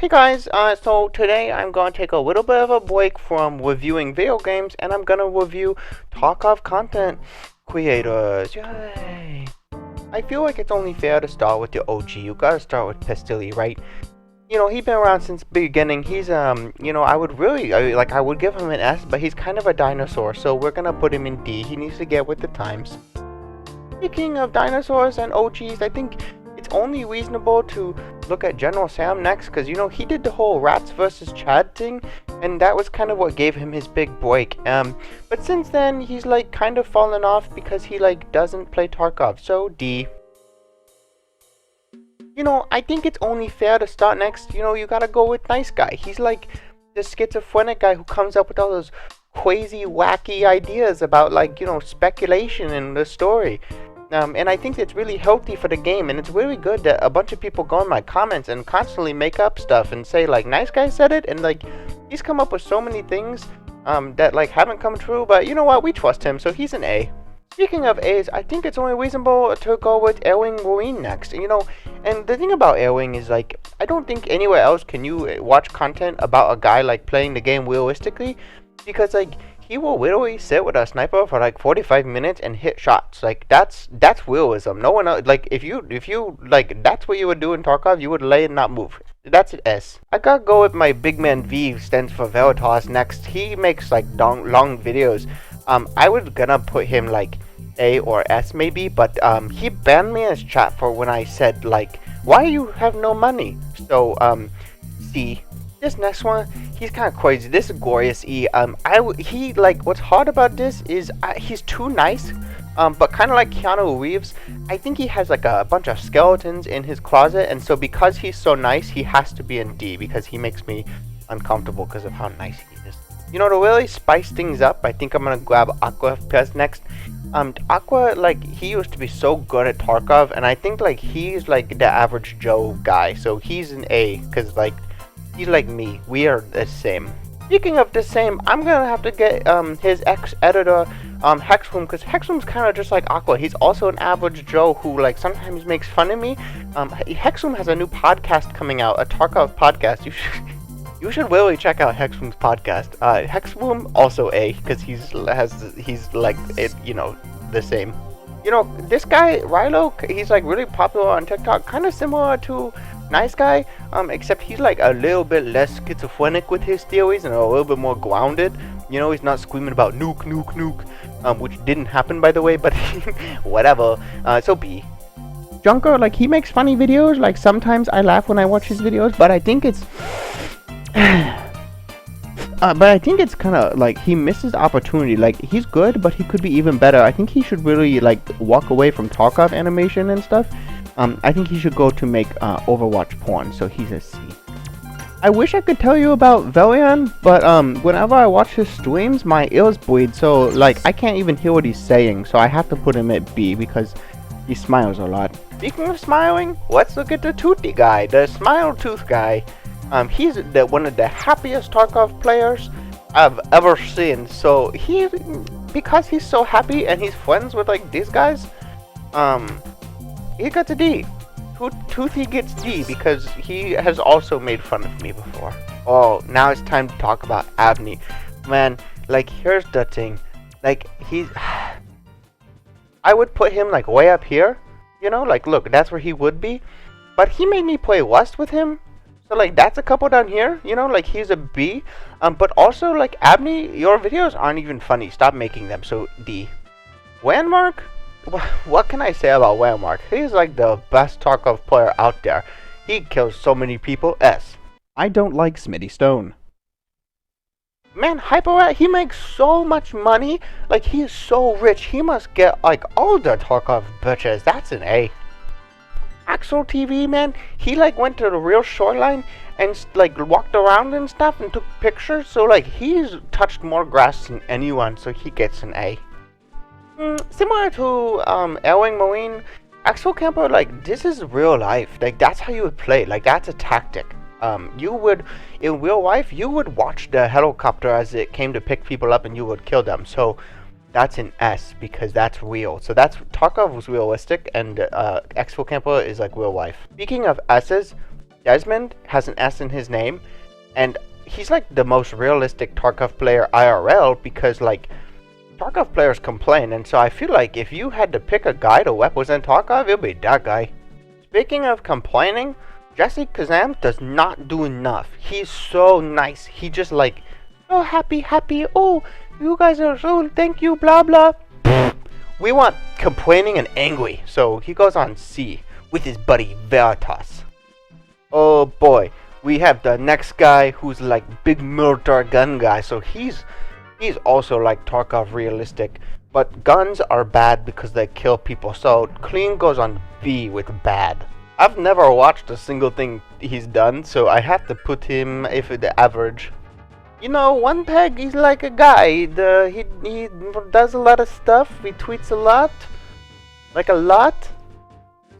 Hey guys, so today I'm going to take a little bit of a break from reviewing video games and I'm going to review Tarkov content creators. Yay! I feel like it's only fair to start with the OG. You gotta start with Pestilli, right? You know, he's been around since the beginning. He's, I would give him an S, but he's kind of a dinosaur, so we're gonna put him in D. He needs to get with the times. Speaking of dinosaurs and OGs, I think it's only reasonable to look at General Sam next, because he did the whole Rats versus Chad thing, and that was kind of what gave him his big break. But since then he's kind of fallen off because he doesn't play Tarkov, so D. I think it's only fair to start next. You gotta go with NiceGuy. He's the schizophrenic guy who comes up with all those crazy wacky ideas about speculation in the story. And I think it's really healthy for the game, and it's really good that a bunch of people go in my comments and constantly make up stuff and say NiceGuy said it, and he's come up with so many things that haven't come true, but you know what, we trust him, so he's an A. Speaking of A's, I think it's only reasonable to go with Airwing Marine next. And the thing about Airwing is I don't think anywhere else can you watch content about a guy playing the game realistically, because he will literally sit with a sniper for 45 minutes and hit shots. That's realism. No one else, if you that's what you would do in Tarkov, you would lay and not move. That's an S. I gotta go with my big man V, stands for Veritas, next. He makes long videos. I was gonna put him A or S maybe, but he banned me in his chat for when I said why you have no money. So C. This next one, he's kind of crazy. This is Glorious E. What's hard about this is he's too nice, but kind of like Keanu Reeves, I think he has a bunch of skeletons in his closet, and so because he's so nice, he has to be in D, because he makes me uncomfortable because of how nice he is. To really spice things up, I think I'm gonna grab Aqua next. Aqua, he used to be so good at Tarkov, and I think he's the average Joe guy, so he's an A, because he's like me. We are the same. Speaking of the same, I'm gonna have to get his ex-editor, Hexum, because Hexum's kind of just like Aqua. He's also an average Joe who sometimes makes fun of me. Hexum has a new podcast coming out, a Tarkov podcast. You should really check out Hexum's podcast. Hexum also A, because he's the same. This guy Rylo, he's really popular on TikTok, kind of similar to NiceGuy, except he's a little bit less schizophrenic with his theories and a little bit more grounded. He's not screaming about nuke, nuke, nuke, which didn't happen by the way, but whatever. So B. Junko, he makes funny videos. Sometimes I laugh when I watch his videos, but I think it's kind of he misses opportunity. He's good, but he could be even better. I think he should really walk away from Tarkov animation and stuff. I think he should go to make Overwatch porn, so he's a C. I wish I could tell you about Valian, but whenever I watch his streams, my ears bleed, so I can't even hear what he's saying, so I have to put him at B because he smiles a lot. Speaking of smiling, let's look at the Tooty guy, the smile tooth guy. He's one of the happiest Tarkov players I've ever seen, so because he's so happy and he's friends with these guys, he gets a D. Toothy gets D because he has also made fun of me before. Oh, now it's time to talk about Abney. Man, here's the thing. He's... I would put him, way up here. Look, that's where he would be. But he made me play Lust with him. So, that's a couple down here. He's a B. But also, Abney, your videos aren't even funny. Stop making them. So, D. Wellmark? What can I say about Wellmark? He's the best Tarkov player out there. He kills so many people. S. I don't like Smitty Stone. Man, Hyperrat, he makes so much money. He is so rich. He must get all the Tarkov bitches. That's an A. Axel TV, man, he went to the real shoreline and walked around and stuff and took pictures. So he's touched more grass than anyone. So he gets an A. Similar to Airwing Marine, Axel Camper, this is real life. That's how you would play. That's a tactic. You would, in real life, you would watch the helicopter as it came to pick people up and you would kill them. So that's an S because that's real. So that's Tarkov was realistic and Expo Camper is real life. Speaking of S's, Desmond has an S in his name, and he's like the most realistic Tarkov player IRL because like Tarkov players complain, and so I feel like if you had to pick a guy to represent Tarkov, it'll be that guy. Speaking of complaining, Jesse Kazam does not do enough. He's so nice. He just like, oh happy, oh you guys are so thank you, blah blah. We want complaining and angry, so he goes on C with his buddy Veritas. Oh boy, we have the next guy who's like big murder gun guy, so he's also like Tarkov realistic, but guns are bad because they kill people, so clean goes on B with bad. I've never watched a single thing he's done, so I have to put him if the average. You know, one peg, he's like a guy. He does a lot of stuff. He tweets a lot, like a lot.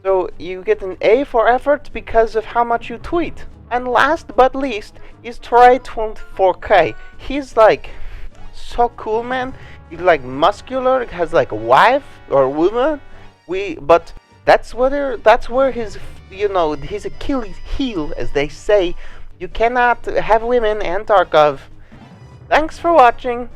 So you get an A for effort because of how much you tweet. And last but least is Triton 4K. He's like so cool, man. He's like muscular. Has like a wife or a woman. But that's where his his Achilles heel, as they say. You cannot have women and Tarkov. Thanks for watching.